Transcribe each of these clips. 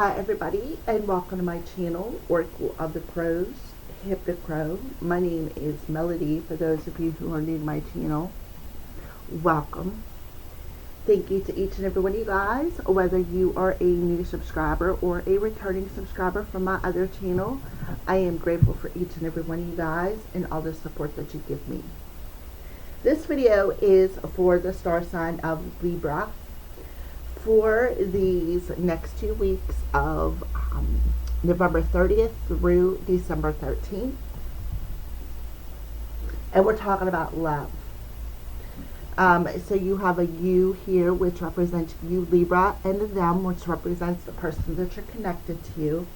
Hi everybody, and welcome to my channel, Oracle of the Crows, Crow. My name is Melody. For those of you who are new to my channel, welcome. Thank you to each and every one of you guys, whether you are a new subscriber or a returning subscriber from my other channel. I am grateful for each and every one of you guys and all the support that you give me. This video is for the star sign of Libra for these next 2 weeks of November 30th through December 13th. And we're talking about love. So you have a you here, which represents you, Libra, and a them, which represents the person that you're connected to.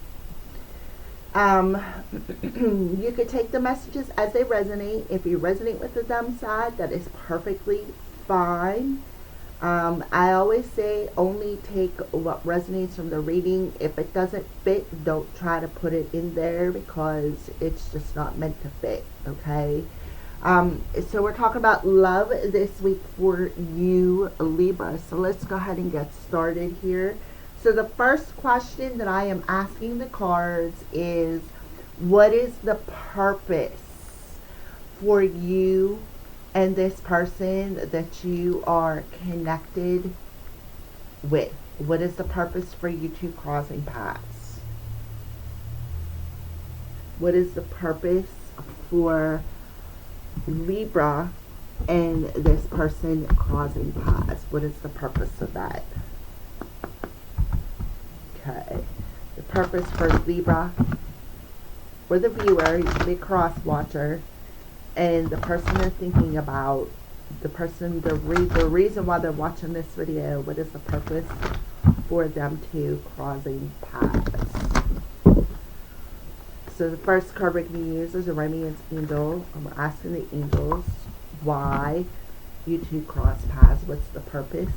You could take the messages as they resonate. If you resonate with the them side, that is perfectly fine. I always say only take what resonates from the reading. If it doesn't fit, don't try to put it in there because it's just not meant to fit, okay? So we're talking about love this week for you, Libra. So let's go ahead and get started here. So the first question that I am asking the cards is, what is the purpose for you and this person that you are connected with? What is the purpose for you two crossing paths? What is the purpose for Libra and this person crossing paths? What is the purpose of that? Okay. The purpose for Libra, for the viewer, you should be a cross watcher. And the person they're thinking about, the reason why they're watching this video, what is the purpose for them to crossing paths? So the first card we're going to use is a Remian's Angel. I'm asking the angels why you two cross paths. What's the purpose?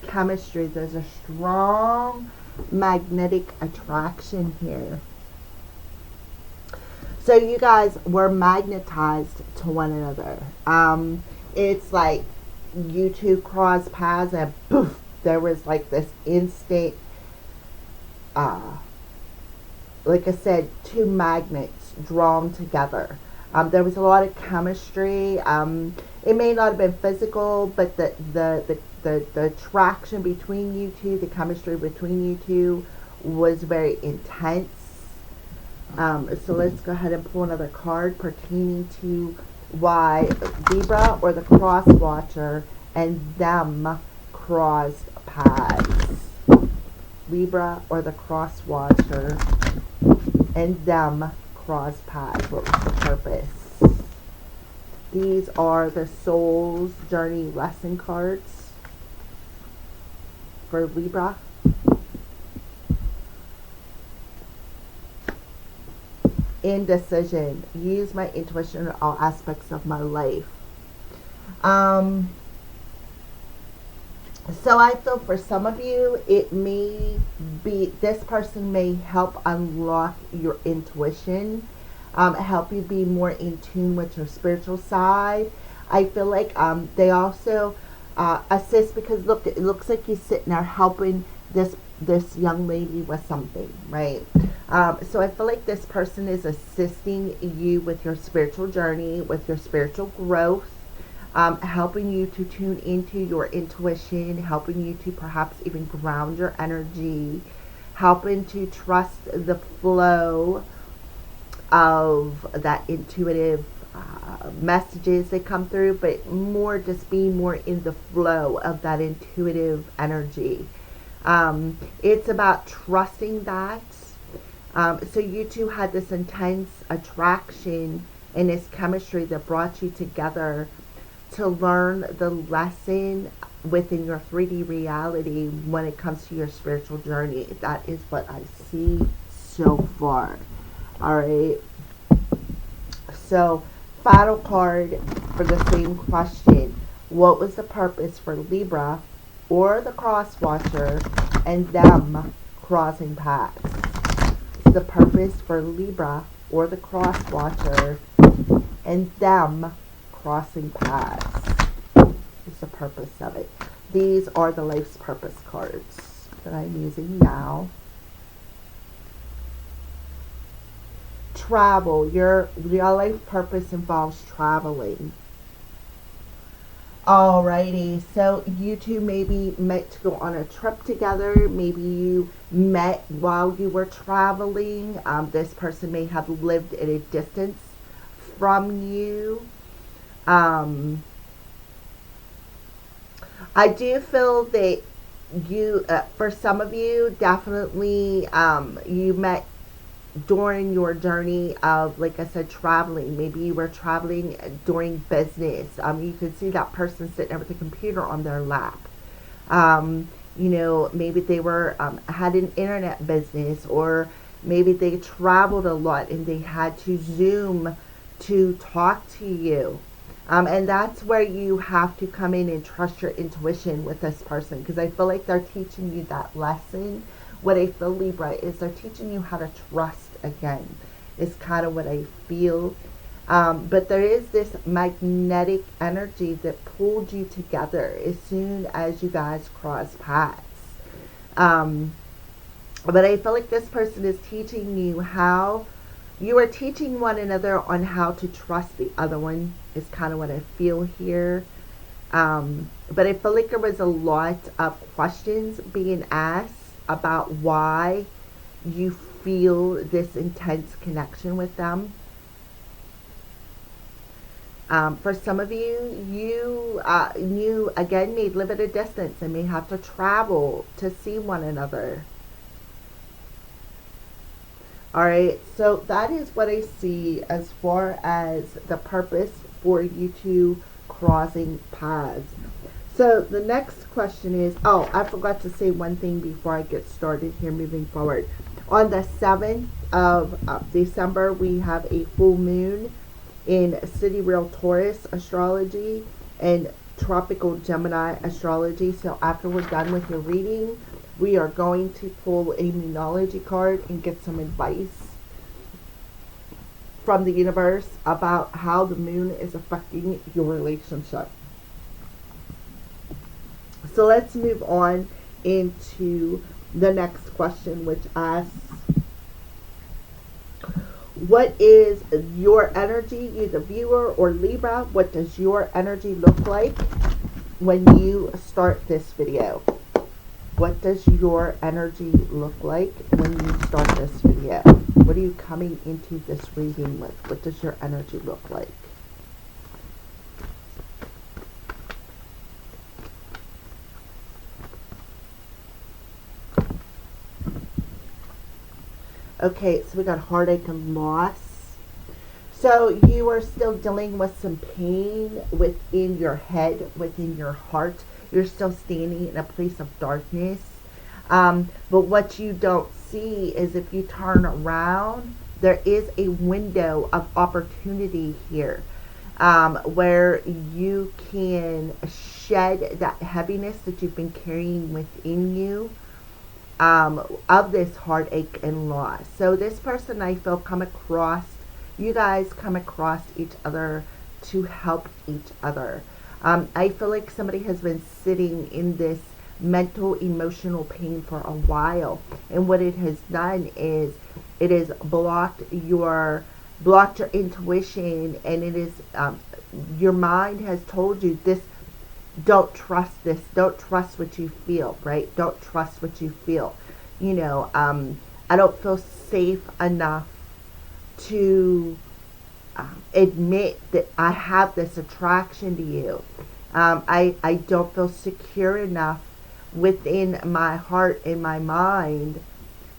Chemistry. There's a strong magnetic attraction here. So you guys were magnetized to one another. It's like you two cross paths and poof, there was like this instant, like I said, two magnets drawn together. There was a lot of chemistry. It may not have been physical, but the attraction between you two, the chemistry between you two was very intense. So let's go ahead and pull another card pertaining to why Libra or the cross watcher and them crossed paths. Libra or the cross watcher and them crossed paths. What was the purpose? These are the soul's journey lesson cards for Libra. Indecision. Use my intuition in all aspects of my life. So I feel for some of you, it may be, this person may help unlock your intuition, help you be more in tune with your spiritual side. I feel like they also assist, because look, it looks like he's sitting there helping this young lady with something, right? So I feel like this person is assisting you with your spiritual journey, with your spiritual growth, helping you to tune into your intuition, helping you to perhaps even ground your energy, helping to trust the flow of that intuitive messages that come through, but more just being more in the flow of that intuitive energy. It's about trusting that. So you two had this intense attraction and this chemistry that brought you together to learn the lesson within your 3D reality when it comes to your spiritual journey. That is what I see so far. All right. So final card for the same question. What was the purpose for Libra or the cross watcher and them crossing paths? The purpose for Libra or the cross watcher and them crossing paths is the purpose of it. These are the life's purpose cards. that I'm using now. Travel. Your real life purpose involves traveling. Alrighty, so you two maybe met to go on a trip together. Maybe you met while you were traveling. This person may have lived at a distance from you. I do feel that you, for some of you, definitely you met during your journey of, like I said, traveling. Maybe you were traveling during business. You could see that person sitting there with a computer on their lap. You know, maybe they were had an internet business, or maybe they traveled a lot and they had to Zoom to talk to you. And that's where you have to come in and trust your intuition with this person, because I feel like they're teaching you that lesson. What I feel, Libra, is they're teaching you how to trust again, is kind of what I feel. But there is this magnetic energy that pulled you together as soon as you guys cross paths. But I feel like this person is teaching you how, you are teaching one another on how to trust the other one, is kind of what I feel here. But I feel like there was a lot of questions being asked about why you feel this intense connection with them. For some of you, you again may live at a distance and may have to travel to see one another. Alright, so that is what I see as far as the purpose for you two crossing paths. So the next question is, oh, I forgot to say one thing before I get started here moving forward. On the 7th of December, we have a full moon in Sidereal Taurus astrology and tropical Gemini astrology. So after we're done with your reading, we are going to pull a Moonology card and get some advice from the universe about how the moon is affecting your relationship. So let's move on into the next question, which asks, what is your energy, you the viewer or Libra? What does your energy look like when you start this video? What does your energy look like when you start this video? What are you coming into this reading with? What does your energy look like? Okay, so we got heartache and loss. So you are still dealing with some pain within your head, within your heart. You're still standing in a place of darkness. But what you don't see is, if you turn around, there is a window of opportunity here, where you can shed that heaviness that you've been carrying within you, of this heartache and loss. So this person, I feel, you guys come across each other to help each other. I feel like somebody has been sitting in this mental, emotional pain for a while, and what it has done is it has blocked your intuition, and it is your mind has told you this. Don't trust this. Don't trust what you feel, right? Don't trust what you feel. You know, I don't feel safe enough to admit that I have this attraction to you. I don't feel secure enough within my heart and my mind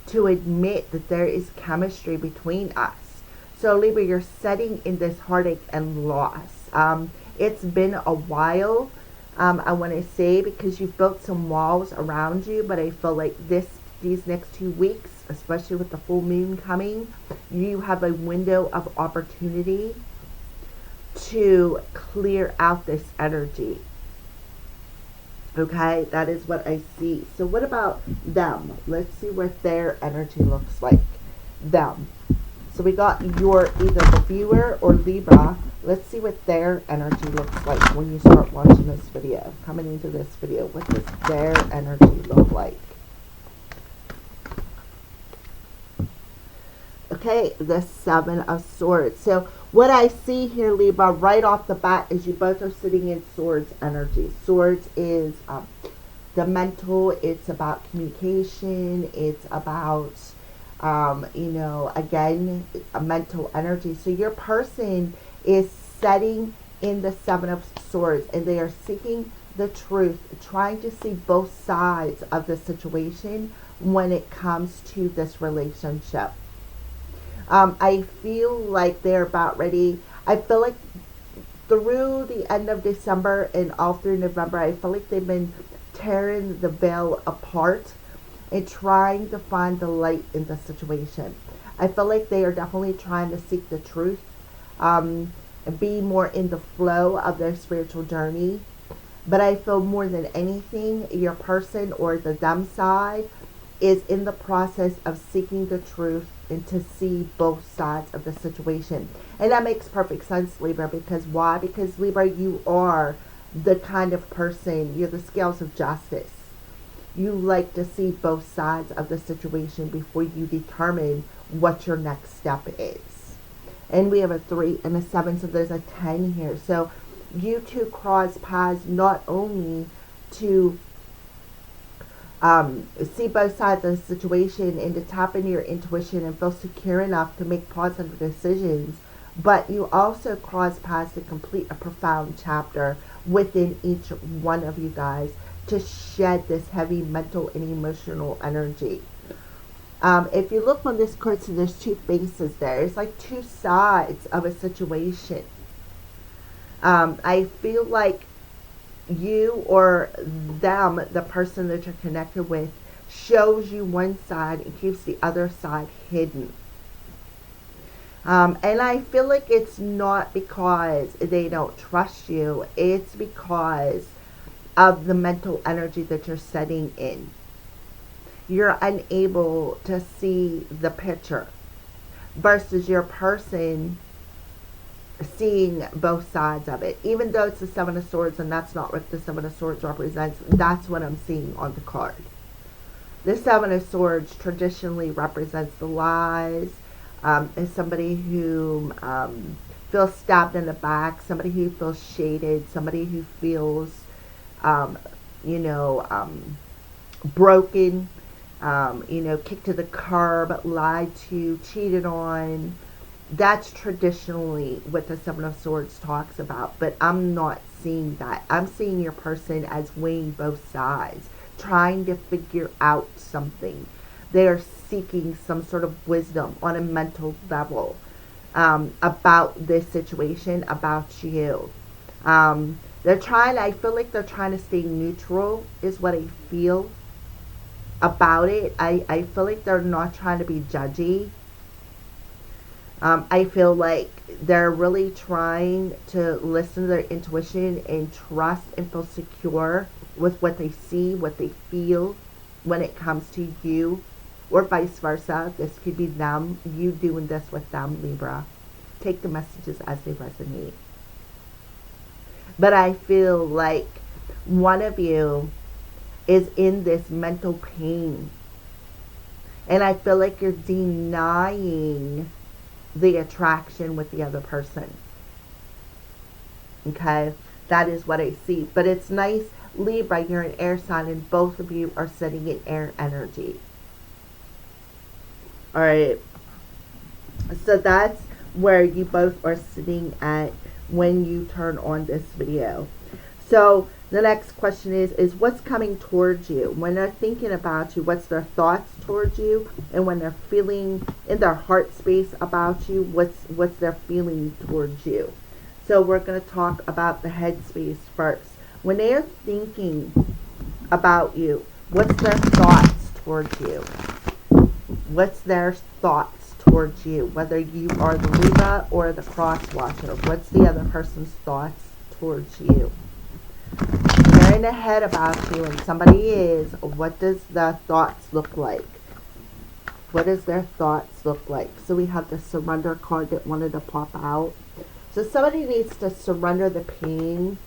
to admit that there is chemistry between us. So Libra, you're setting in this heartache and loss. It's been a while. I want to say, because you've built some walls around you, but I feel like these next 2 weeks, especially with the full moon coming, you have a window of opportunity to clear out this energy. Okay, that is what I see. So what about them? Let's see what their energy looks like. Them. So we got your either the viewer or Libra. Let's see what their energy looks like when you start watching this video. Coming into this video, what does their energy look like? Okay, the Seven of Swords. So what I see here, Libra, right off the bat is you both are sitting in Swords energy. Swords is the mental. It's about communication. It's about, again, a mental energy. So your person is setting in the Seven of Swords, and they are seeking the truth, trying to see both sides of the situation when it comes to this relationship. I feel like they're about ready. I feel like through the end of December and all through November, I feel like they've been tearing the veil apart and trying to find the light in the situation. I feel like they are definitely trying to seek the truth, and be more in the flow of their spiritual journey. But I feel more than anything, your person or the them side is in the process of seeking the truth and to see both sides of the situation. And that makes perfect sense, Libra, because why? Because Libra, you are the kind of person, you're the scales of justice. You like to see both sides of the situation before you determine what your next step is. And we have a 3 and a 7, so there's a 10 here. So you two cross paths not only to see both sides of the situation and to tap into your intuition and feel secure enough to make positive decisions, but you also cross paths to complete a profound chapter within each one of you guys to shed this heavy mental and emotional energy. If you look on this card, so there's two faces there. It's like two sides of a situation. I feel like you or them, the person that you're connected with, shows you one side and keeps the other side hidden. And I feel like it's not because they don't trust you. It's because of the mental energy that you're setting in. You're unable to see the picture versus your person seeing both sides of it. Even though it's the Seven of Swords and that's not what the Seven of Swords represents, that's what I'm seeing on the card. The Seven of Swords traditionally represents the lies, is somebody who feels stabbed in the back, somebody who feels shaded, somebody who feels, broken, kicked to the curb, lied to, cheated on. That's traditionally what the Seven of Swords talks about, but I'm not seeing that. I'm seeing your person as weighing both sides, trying to figure out something. They are seeking some sort of wisdom on a mental level about this situation, about you. I feel like they're trying to stay neutral is what I feel about it. I feel like they're not trying to be judgy. I feel like they're really trying to listen to their intuition and trust and feel secure with what they see, what they feel when it comes to you, or vice versa. This could be them, you doing this with them, Libra. Take the messages as they resonate. But I feel like one of you is in this mental pain. And I feel like you're denying the attraction with the other person. Okay? That is what I see. But it's nice, Libra, you're an air sign and both of you are sitting in air energy. Alright. So that's where you both are sitting at when you turn on this video. So the next question is what's coming towards you? When they're thinking about you, what's their thoughts towards you? And when they're feeling in their heart space about you, what's their feeling towards you? So we're going to talk about the head space first. When they are thinking about you, what's their thoughts towards you? What's their thoughts towards you? Whether you are the Libra or the cross watcher, what's the other person's thoughts towards you? They're in the head about you and somebody is, what does their thoughts look like? What does their thoughts look like? So we have the surrender card that wanted to pop out. So somebody needs to surrender the pain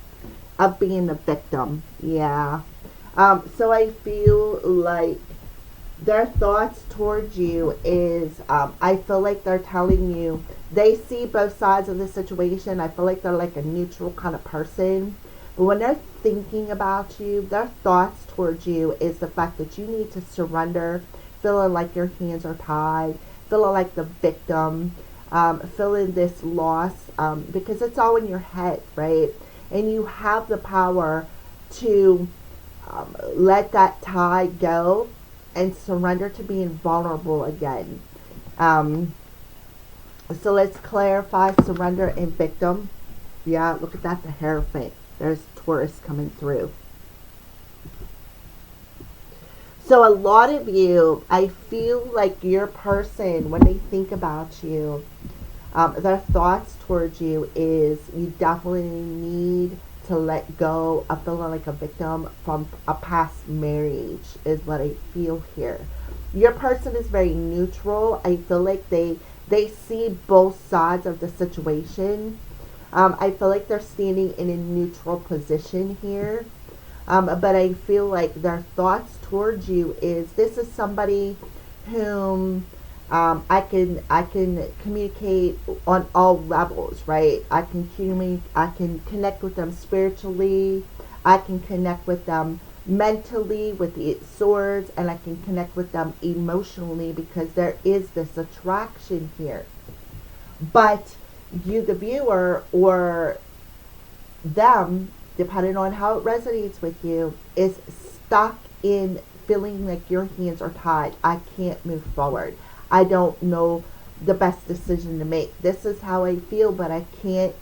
of being the victim. Yeah. So I feel like Their thoughts towards you is, I feel like they're telling you they see both sides of the situation. I feel like they're like a neutral kind of person. But when they're thinking about you, their thoughts towards you is the fact that you need to surrender, feeling like your hands are tied, feeling like the victim, feeling this loss, because it's all in your head, right? And you have the power to let that tie go and surrender to being vulnerable again. Um, so let's clarify surrender and victim. Yeah, look at that, the Hierophant. There's Taurus coming through. So a lot of you, I feel like your person, when they think about you, their thoughts towards you is you definitely need to let go of feeling like a victim from a past marriage is what I feel here. Your person is very neutral. I feel like they see both sides of the situation. I feel like they're standing in a neutral position here. But I feel like their thoughts towards you is this is somebody whom I can communicate on all levels, right? I can connect with them spiritually. I can connect with them mentally with the swords, and I can connect with them emotionally because there is this attraction here. But you, the viewer, or them, depending on how it resonates with you, is stuck in feeling like your hands are tied. I can't move forward. I don't know the best decision to make. This is how I feel, but I can't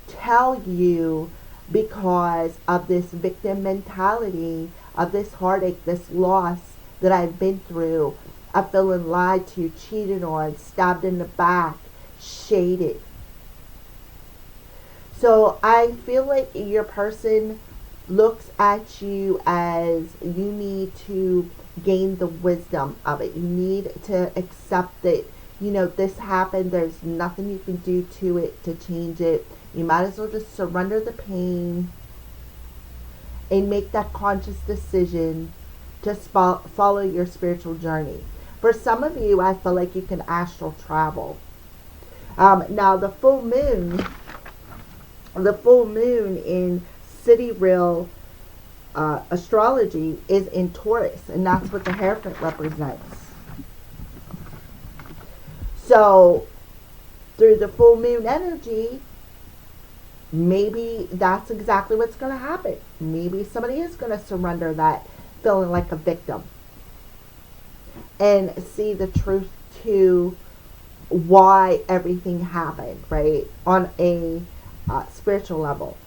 tell you because of this victim mentality, of this heartache, this loss that I've been through, of feeling lied to, cheated on, stabbed in the back, shaded. So I feel like your person looks at you as you need to gain the wisdom of it. You need to accept that, this happened. There's nothing you can do to it to change it. You might as well just surrender the pain and make that conscious decision to follow your spiritual journey. For some of you, I feel like you can astral travel. Now, the full moon in sidereal astrology is in Taurus, and that's what the Hierophant represents. So, through the full moon energy, maybe that's exactly what's going to happen. Maybe somebody is going to surrender that feeling like a victim and see the truth to why everything happened, right? On a spiritual level.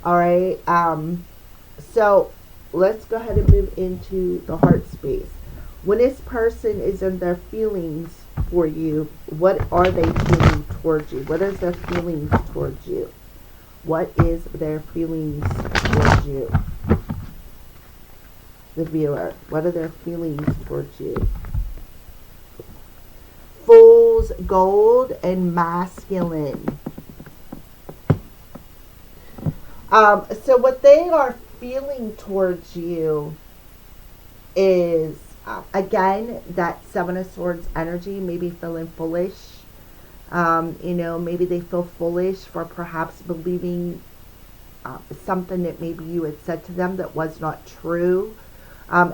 All right. So let's go ahead and move into the heart space. When this person is in their feelings for you, what are they feeling towards you? What is their feelings towards you? What is their feelings towards you? The viewer, what are their feelings towards you? Fool's gold and masculine. So what they are feeling towards you is, again, that Seven of Swords energy, maybe feeling foolish. Maybe they feel foolish for perhaps believing something that maybe you had said to them that was not true.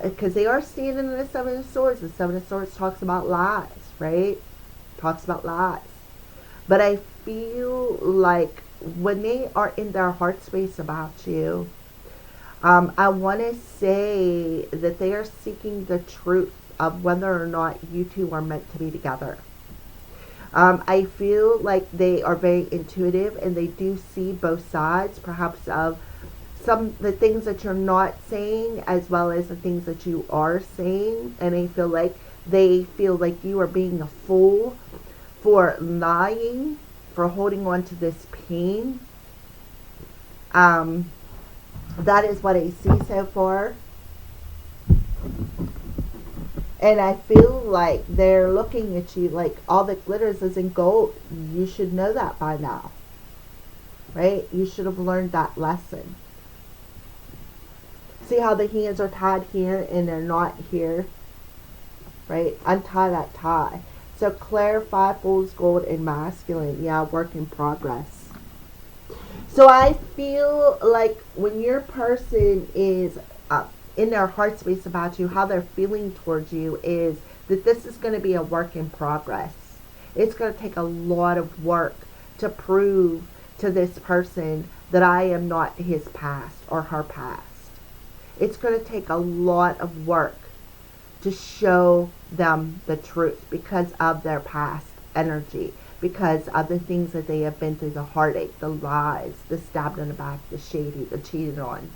Because they are standing in the Seven of Swords. The Seven of Swords talks about lies, right? Talks about lies. But I feel like when they are in their heart space about you, I want to say that they are seeking the truth of whether or not you two are meant to be together. I feel like they are very intuitive and they do see both sides, perhaps of the things that you're not saying as well as the things that you are saying. And I feel like they feel like you are being a fool for lying, for holding on to this pain. That is what I see so far. And I feel like they're looking at you like all that glitters isn't gold. You should know that by now. Right? You should have learned that lesson. See how the hands are tied here and they're not here, right? Untie that tie. So clarify, fool's gold, and masculine. Yeah, work in progress. So I feel like when your person is in their heart space about you, how they're feeling towards you is that this is going to be a work in progress. It's going to take a lot of work to prove to this person that I am not his past or her past. It's going to take a lot of work to show them the truth because of their past energy, because of the things that they have been through, the heartache, the lies, the stabbed in the back, the shady, the cheated on.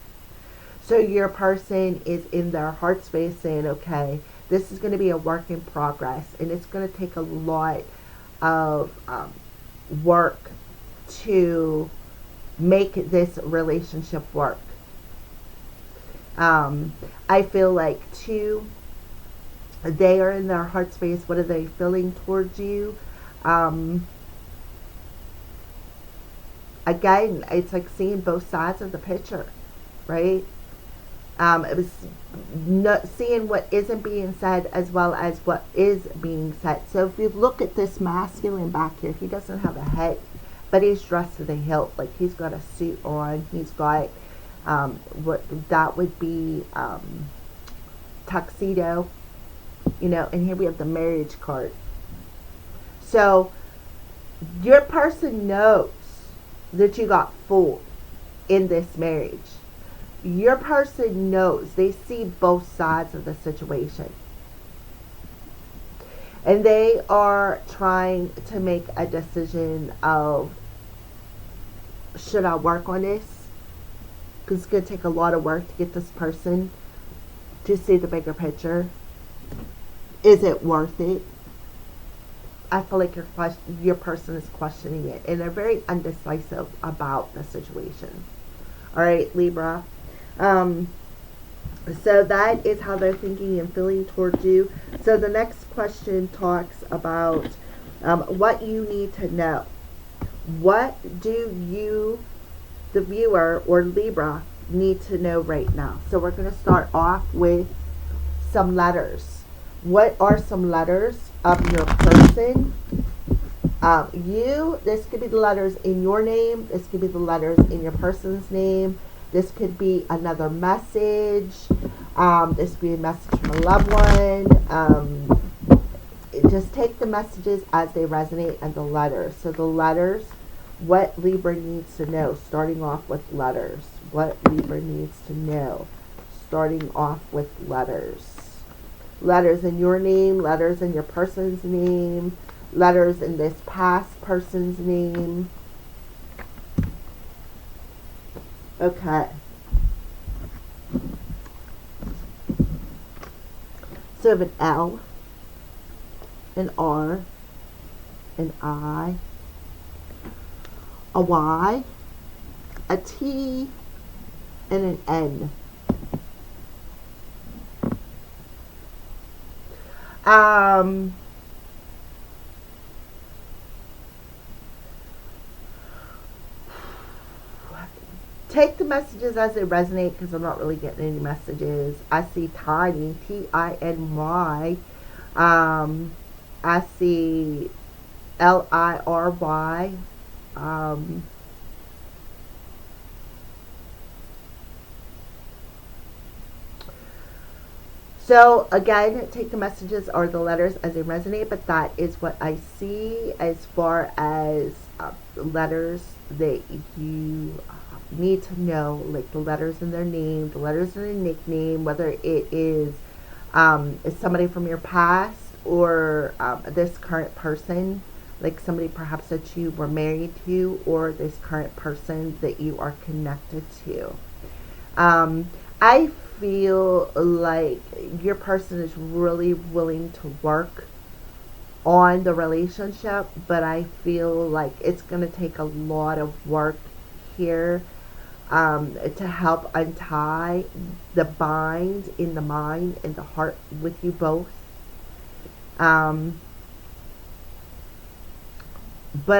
So your person is in their heart space saying, okay, this is going to be a work in progress, and it's going to take a lot of work to make this relationship work. I feel like too, they are in their heart space. What are they feeling towards you? Again, it's like seeing both sides of the picture, right? It was seeing what isn't being said as well as what is being said. So if you look at this masculine back here, he doesn't have a head, but he's dressed to the hilt. Like he's got a suit on. He's got what that would be tuxedo, and here we have the marriage card. So your person knows that you got fooled in this marriage. Your person knows, they see both sides of the situation. And they are trying to make a decision of, should I work on this? Because it's going to take a lot of work to get this person to see the bigger picture. Is it worth it? I feel like your person is questioning it, and they're very undecisive about the situation. All right, Libra. So that is how they're thinking and feeling towards you. So the next question talks about what you need to know. What do you, the viewer or Libra, need to know right now? So we're going to start off with some letters. What are some letters of your person? This could be the letters in your name. This could be the letters in your person's name. This could be another message. This could be a message from a loved one. Just take the messages as they resonate and the letters. So the letters, what Libra needs to know, starting off with letters. What Libra needs to know, starting off with letters. Letters in your name, letters in your person's name, letters in this past person's name. Okay. So we have an L, an R, an I, a Y, a T, and an N. Take the messages as they resonate, because I'm not really getting any messages. I see tiny, Tiny. I see Liry. So again, take the messages or the letters as they resonate, but that is what I see as far as letters that you need to know, like the letters in their name, the letters in their nickname, whether it is somebody from your past or this current person, like somebody perhaps that you were married to, or this current person that you are connected to. I feel like your person is really willing to work on the relationship, but I feel like it's going to take a lot of work here to help untie the bind in the mind and the heart with you both. But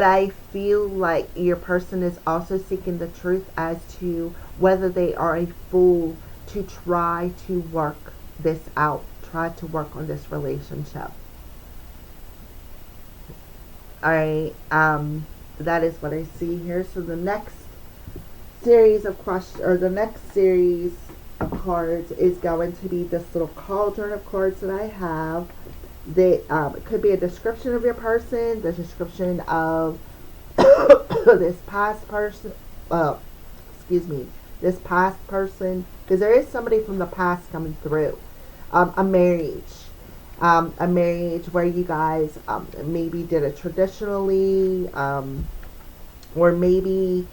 I feel like your person is also seeking the truth as to whether they are a fool to try to work this out, try to work on this relationship. All right, that is what I see here. So the next series of questions, or the next series of cards, is going to be this little cauldron of cards that I have. That it could be a description of your person, the description of this past person. Excuse me, this past person, because there is somebody from the past coming through. A marriage. A marriage where you guys maybe did it traditionally, or maybe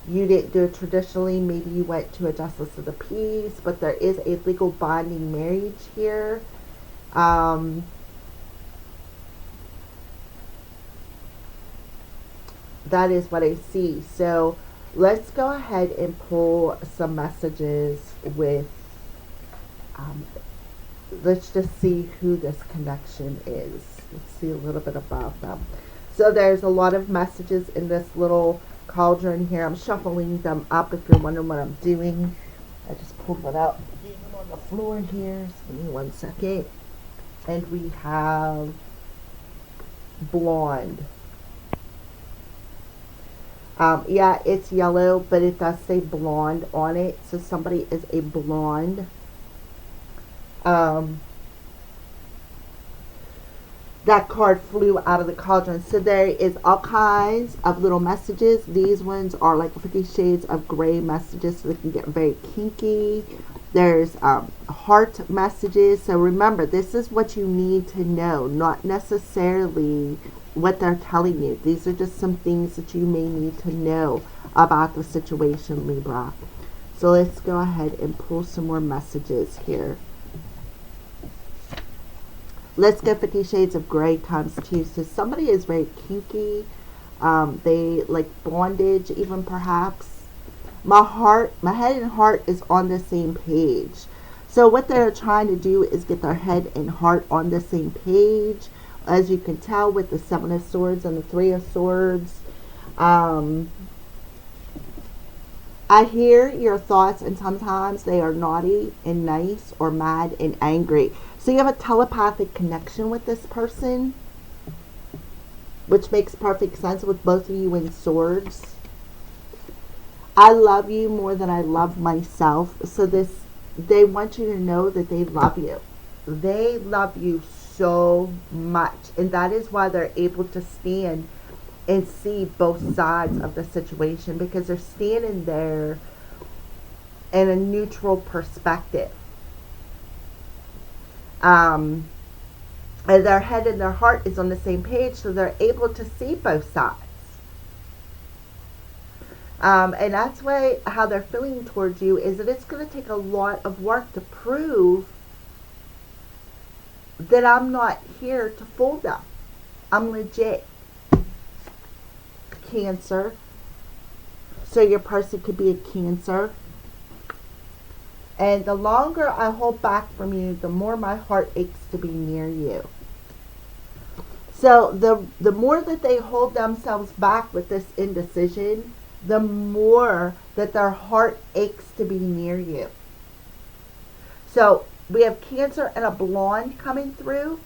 you didn't do it traditionally. Maybe you went to a justice of the peace, but there is a legal binding marriage here. That is what I see. So let's go ahead and pull some messages with let's just see who this connection is. Let's see a little bit about them. So there's a lot of messages in this little cauldron here. I'm shuffling them up if you're wondering what I'm doing. I just pulled one out on the floor here. So give me 1 second. And we have blonde. Yeah, it's yellow, but it does say blonde on it. So somebody is a blonde. That card flew out of the cauldron. So there is all kinds of little messages. These ones are like 50 shades of gray messages, so they can get very kinky. There's heart messages. So remember, this is what you need to know, not necessarily what they're telling you. These are just some things that you may need to know about the situation, Libra. So let's go ahead and pull some more messages here. Let's get 50 Shades of Grey times 2. So somebody is very kinky. They like bondage, even perhaps. My head and heart is on the same page. So what they're trying to do is get their head and heart on the same page. As you can tell with the 7 of Swords and the 3 of Swords. I hear your thoughts, and sometimes they are naughty and nice, or mad and angry. So you have a telepathic connection with this person, which makes perfect sense with both of you in Swords. I love you more than I love myself. So they want you to know that they love you. They love you so much. And that is why they're able to stand and see both sides of the situation, because they're standing there in a neutral perspective. And their head and their heart is on the same page, so they're able to see both sides. And that's why how they're feeling towards you is that it's going to take a lot of work to prove that I'm not here to fool them. I'm legit. Cancer. So your person could be a Cancer. And the longer I hold back from you, the more my heart aches to be near you. So the more that they hold themselves back with this indecision, the more that their heart aches to be near you. So we have Cancer and a blonde coming through.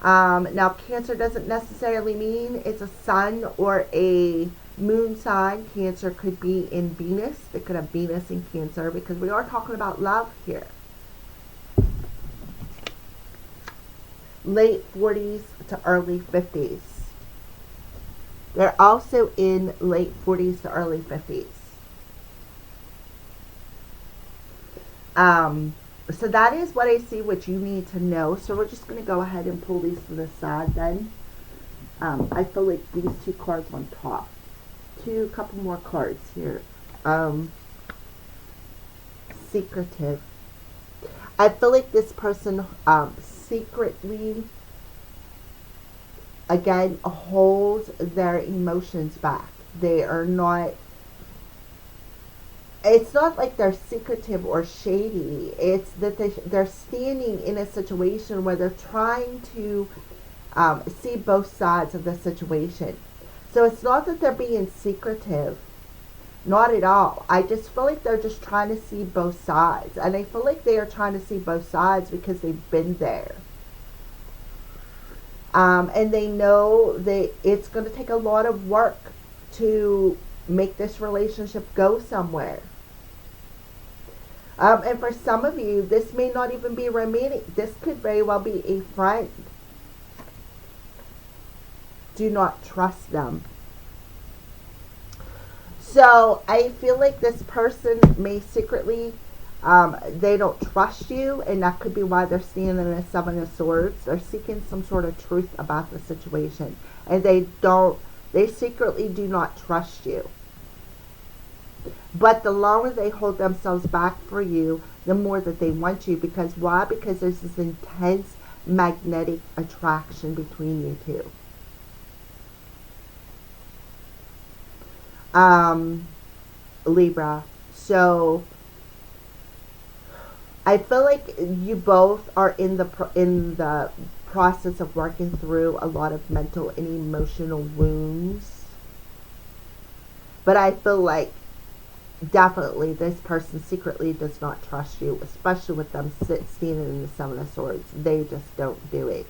Now, Cancer doesn't necessarily mean it's a sun or a moon sign. Cancer could be in Venus. It could have Venus in Cancer, because we are talking about love here. Late 40s to early 50s. They're also in late 40s to early 50s. So that is what I see, what you need to know. So we're just going to go ahead and pull these to the side then. I feel like these 2 cards on top. A couple more cards here. Secretive. I feel like this person secretly, again, holds their emotions back. They are not, it's not like they're secretive or shady. It's that they're standing in a situation where they're trying to see both sides of the situation. So it's not that they're being secretive. Not at all. I just feel like they're just trying to see both sides. And I feel like they are trying to see both sides because they've been there. And they know that it's going to take a lot of work to make this relationship go somewhere. And for some of you, this may not even be romantic. This could very well be a friend. Do not trust them. So I feel like this person may secretly, they don't trust you, and that could be why they're standing in the Seven of Swords. They're seeking some sort of truth about the situation, and they secretly do not trust you. But the longer they hold themselves back for you, the more that they want you. Because why? Because there's this intense magnetic attraction between you two. Libra. So I feel like you both are in the process of working through a lot of mental and emotional wounds. But I feel like definitely this person secretly does not trust you, especially with them standing in the Seven of Swords. They just don't do it.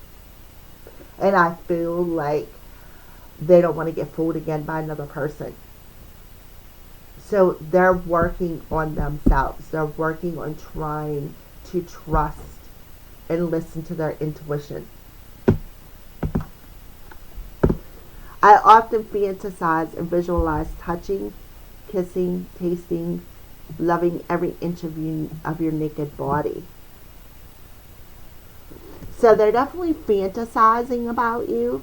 And I feel like they don't want to get fooled again by another person. So they're working on themselves. They're working on trying to trust and listen to their intuition. I often fantasize and visualize touching, kissing, tasting, loving every inch of your naked body. So they're definitely fantasizing about you.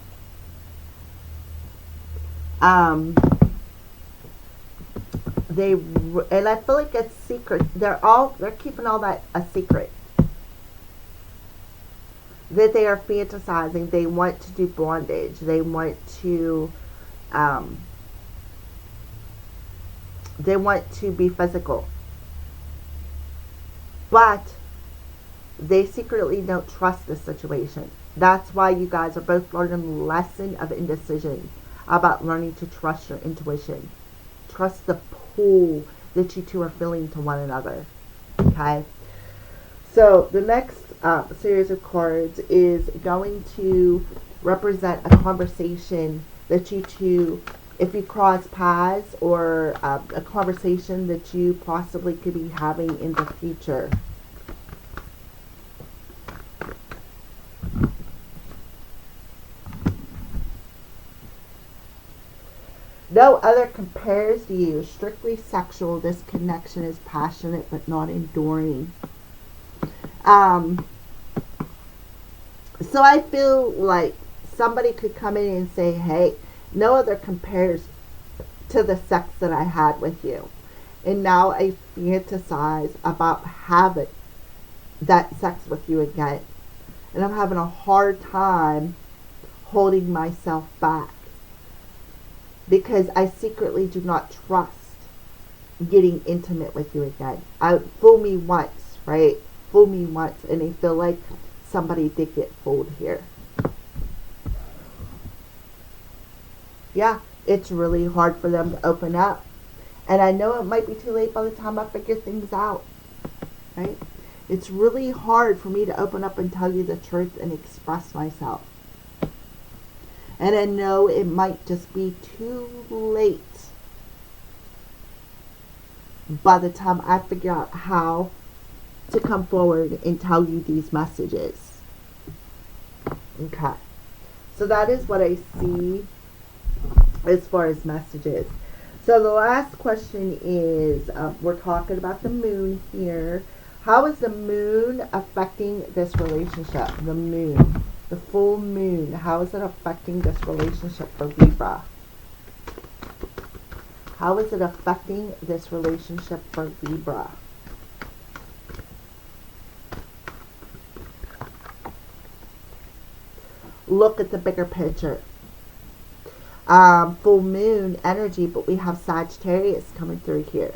And I feel like it's secret. They're keeping all that a secret. That they are fantasizing. They want to do bondage. They want to be physical. But they secretly don't trust the situation. That's why you guys are both learning the lesson of indecision, about learning to trust your intuition. Trust the pull that you two are feeling to one another. Okay? So the next series of cards is going to represent a conversation that you two, if you cross paths, or a conversation that you possibly could be having in the future. No other compares to you. Strictly sexual. This connection is passionate but not enduring. So I feel like somebody could come in and say, hey, no other compares to the sex that I had with you. And now I fantasize about having that sex with you again. And I'm having a hard time holding myself back, because I secretly do not trust getting intimate with you again. Fool me once, right? Fool me once, and I feel like somebody did get fooled here. Yeah, it's really hard for them to open up. And I know it might be too late by the time I figure things out, right? It's really hard for me to open up and tell you the truth and express myself. And I know it might just be too late by the time I figure out how to come forward and tell you these messages. Okay. So that is what I see as far as messages. So the last question is, we're talking about the moon here. How is the moon affecting this relationship? The moon. The full moon, how is it affecting this relationship for Libra? How is it affecting this relationship for Libra? Look at the bigger picture. Full moon energy, but we have Sagittarius coming through here.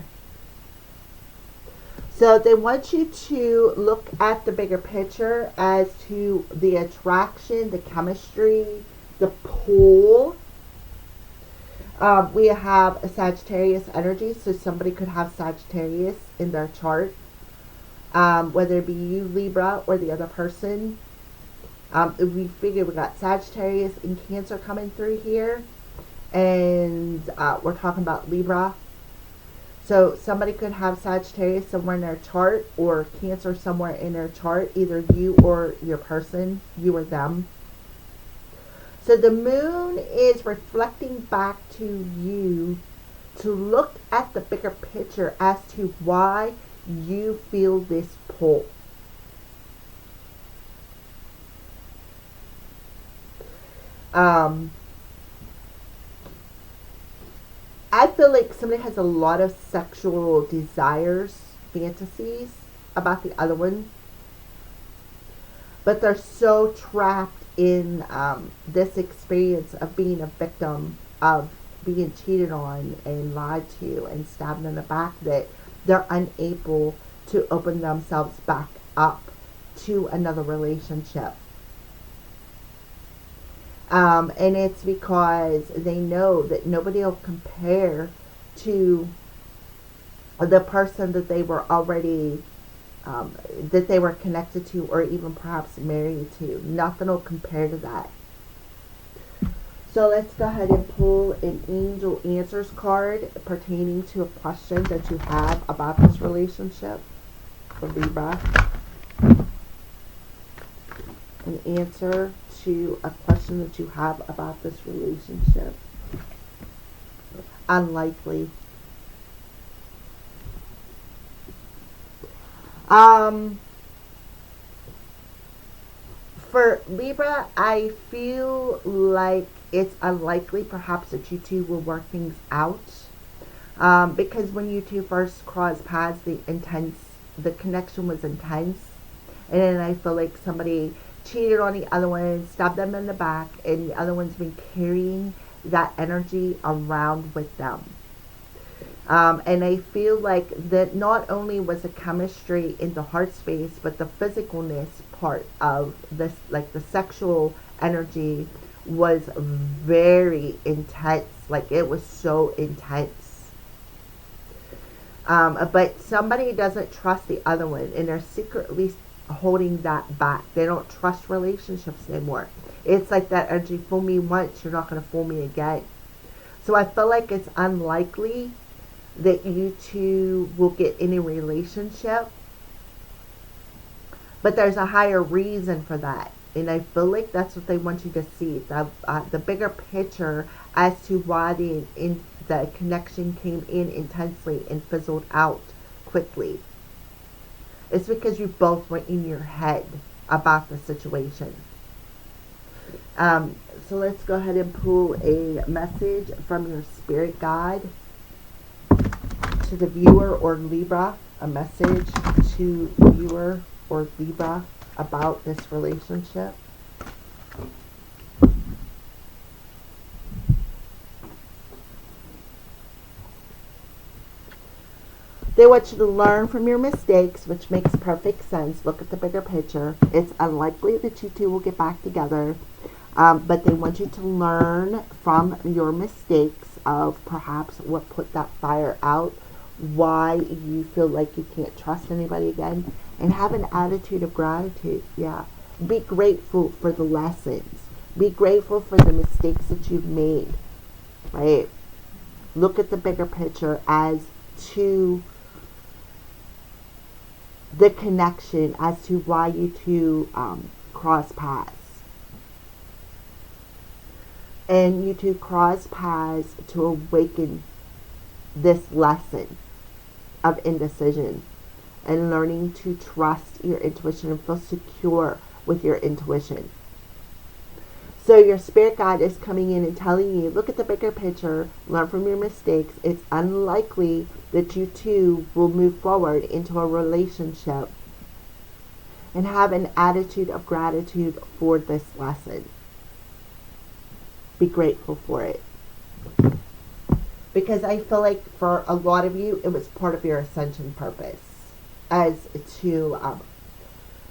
So they want you to look at the bigger picture as to the attraction, the chemistry, the pull. We have a Sagittarius energy, so somebody could have Sagittarius in their chart, whether it be you, Libra, or the other person. We figure we got Sagittarius and Cancer coming through here, and we're talking about Libra. So somebody could have Sagittarius somewhere in their chart, or Cancer somewhere in their chart, either you or your person, you or them. So the moon is reflecting back to you to look at the bigger picture as to why you feel this pull. I feel like somebody has a lot of sexual desires, fantasies about the other one, but they're so trapped in this experience of being a victim of being cheated on and lied to and stabbed in the back that they're unable to open themselves back up to another relationship. And it's because they know that nobody will compare to the person that they were already that they were connected to, or even perhaps married to. Nothing will compare to that. So let's go ahead and pull an angel answers card pertaining to a question that you have about this relationship for Libra. An answer to a question that you have about this relationship. Unlikely. For Libra, I feel like it's unlikely perhaps that you two will work things out. Because when you two first crossed paths, the connection was intense. And then I feel like somebody cheated on the other one, stabbed them in the back, and the other one's been carrying that energy around with them. And I feel like that not only was the chemistry in the heart space, but the physicalness part of this, like the sexual energy, was very intense. Like it was so intense. But somebody doesn't trust the other one, and they're secretly holding that back. They don't trust relationships anymore. It's like that energy, fool me once, you're not going to fool me again. So I feel like it's unlikely that you two will get any relationship, but there's a higher reason for that, and I feel like that's what they want you to see, the bigger picture as to why the connection came in intensely and fizzled out quickly. It's because you both were in your head about the situation. So let's go ahead and pull a message from your spirit guide to the viewer or Libra, a message to viewer or Libra about this relationship. They want you to learn from your mistakes, which makes perfect sense. Look at the bigger picture. It's unlikely that you two will get back together, but they want you to learn from your mistakes of perhaps what put that fire out, why you feel like you can't trust anybody again, and have an attitude of gratitude. Yeah. Be grateful for the lessons. Be grateful for the mistakes that you've made, right? Look at the bigger picture as to the connection, as to why you two cross paths. And you two cross paths to awaken this lesson of indecision and learning to trust your intuition and feel secure with your intuition. So your spirit guide is coming in and telling you, look at the bigger picture, learn from your mistakes. It's unlikely that you two will move forward into a relationship, and have an attitude of gratitude for this lesson. Be grateful for it. Because I feel like for a lot of you, it was part of your ascension purpose as to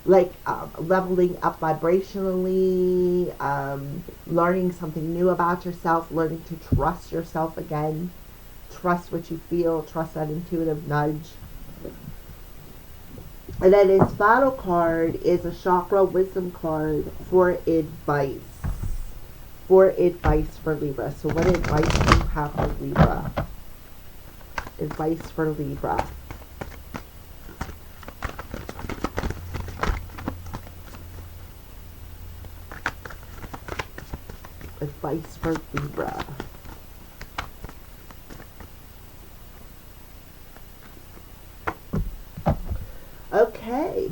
like leveling up vibrationally, learning something new about yourself, learning to trust yourself again, trust what you feel, trust that intuitive nudge. And then its final card is a chakra wisdom card for advice. For advice for Libra. So what advice do you have for Libra? Advice for Libra. Advice for Libra. Okay.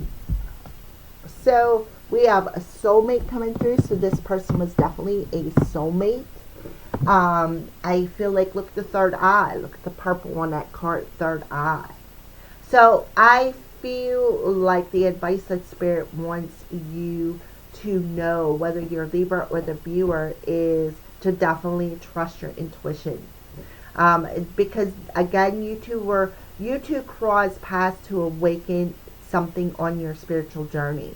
So we have a soulmate coming through. So this person was definitely a soulmate. I feel like, look at the third eye. Look at the purple on that card, third eye. So I feel like the advice that Spirit wants you to know, whether you're Libra or the viewer, is to definitely trust your intuition. Because again, you two crossed paths to awaken something on your spiritual journey.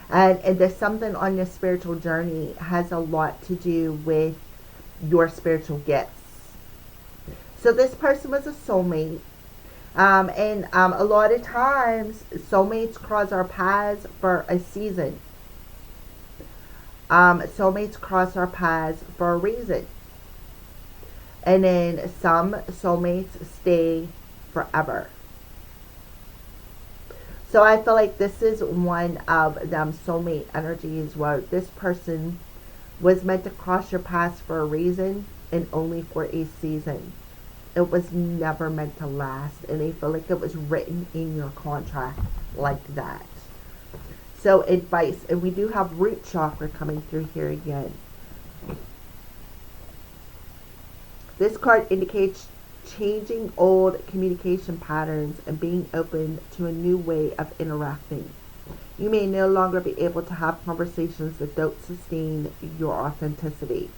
And there's something on your spiritual journey has a lot to do with your spiritual gifts. So this person was a soulmate. And a lot of times, soulmates cross our paths for a season. Soulmates cross our paths for a reason. And then some soulmates stay forever. So I feel like this is one of them soulmate energies where this person was meant to cross your paths for a reason and only for a season. It was never meant to last, and I feel like it was written in your contract like that. So advice, and we do have root chakra coming through here again. This card indicates changing old communication patterns and being open to a new way of interacting. You may no longer be able to have conversations that don't sustain your authenticity.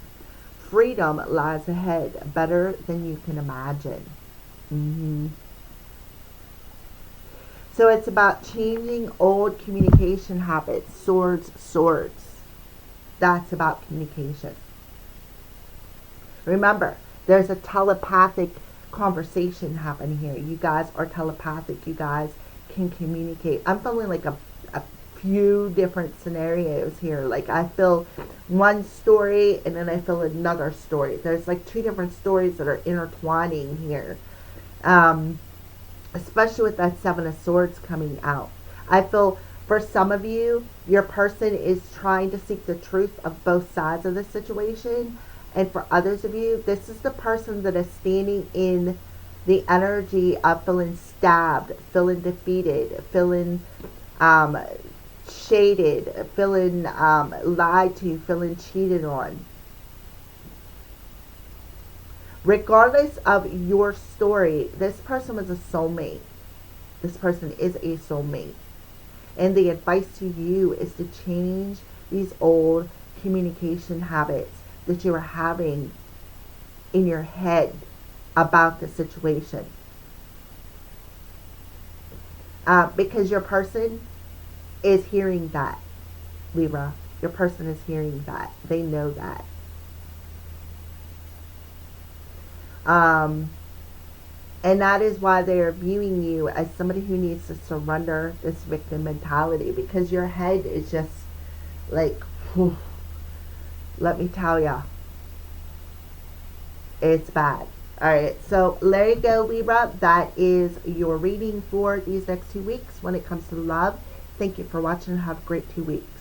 Freedom lies ahead, better than you can imagine. So it's about changing old communication habits. Swords. That's about communication. Remember, there's a telepathic conversation happening here. You guys are telepathic. You guys can communicate. I'm feeling like a few different scenarios here. Like I feel one story and then I feel another story. There's like two different stories that are intertwining here. Especially with that Seven of Swords coming out. I feel for some of you, your person is trying to seek the truth of both sides of the situation. And for others of you, this is the person that is standing in the energy of feeling stabbed, feeling defeated, feeling shaded, feeling lied to, feeling cheated on. Regardless of your story, this person was a soulmate. This person is a soulmate. And the advice to you is to change these old communication habits that you are having in your head about the situation. Because your person is hearing that, Libra. Your person is hearing that. They know that. And that is why they are viewing you as somebody who needs to surrender this victim mentality, because your head is just like, whew, let me tell ya, it's bad. Alright, so there you go, Libra. That is your reading for these next 2 weeks when it comes to love. Thank you for watching and have a great 2 weeks.